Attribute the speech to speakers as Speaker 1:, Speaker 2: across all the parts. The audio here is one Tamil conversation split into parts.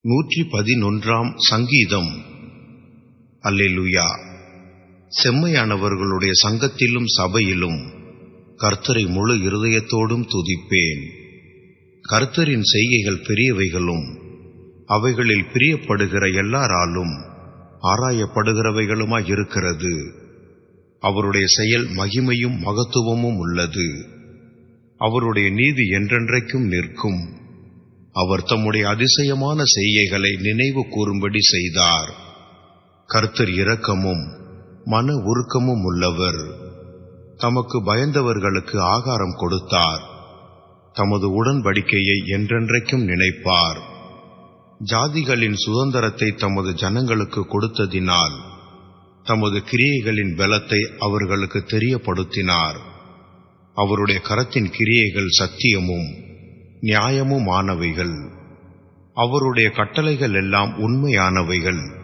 Speaker 1: 111 சங்கீதம். அல்லேலூயா. செம்மையானவர்களுடைய சங்கத்திலும் சபையிலும் கர்த்தரை முழு இருதயத்தோடும் துதிப்பேன். கர்த்தரின் செய்கைகள் பெரியவைகளும் அவைகளில் பிரியப்படுகிற எல்லாராலும் ஆராயப்படுகிறவைகளுமாயிருக்கிறது. அவருடைய செயல் மகிமையும் மகத்துவமும் உள்ளது. அவருடைய நீதி என்றென்றைக்கும் நிற்கும். அவர் தம்முடைய அதிசயமான செய்கைகளை நினைவு கூறும்படி செய்தார். கர்த்தர் இரக்கமும் மன உருக்கமும் உள்ளவர். தமக்கு பயந்தவர்களுக்கு ஆகாரம் கொடுத்தார். தமது உடன்படிக்கையை என்றென்றைக்கும் நினைப்பார். ஜாதிகளின் சுதந்திரத்தை தமது ஜனங்களுக்கு கொடுத்ததினால் தமது கிரியைகளின் பலத்தை அவர்களுக்கு தெரியப்படுத்தினார். அவருடைய கரத்தின் கிரியைகள் சத்தியமும் நியாயமுமானவைகள். அவருடைய கட்டளைகள் எல்லாம் உண்மையானவைகள்.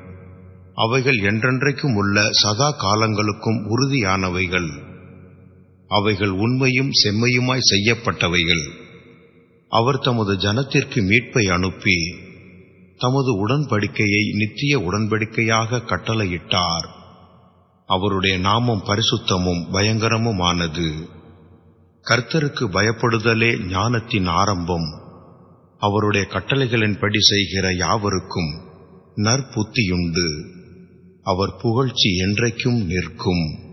Speaker 1: அவைகள் என்றென்றைக்கும் உள்ள சதா காலங்களுக்கும் உறுதியானவைகள். அவைகள் உண்மையும் செம்மையுமாய் செய்யப்பட்டவைகள். அவர் தமது ஜனத்திற்கு மீட்பை அனுப்பி தமது உடன்படிக்கையை நித்திய உடன்படிக்கையாக கட்டளையிட்டார். அவருடைய நாமம் பரிசுத்தமும் பயங்கரமுமானது. கர்த்தருக்கு பயப்படுதலே ஞானத்தின் ஆரம்பம். அவருடைய கட்டளைகளின்படி செய்கிற யாவருக்கும் நற்புத்தியுண்டு. அவர் புகழ்ச்சி என்றைக்கும் நிற்கும்.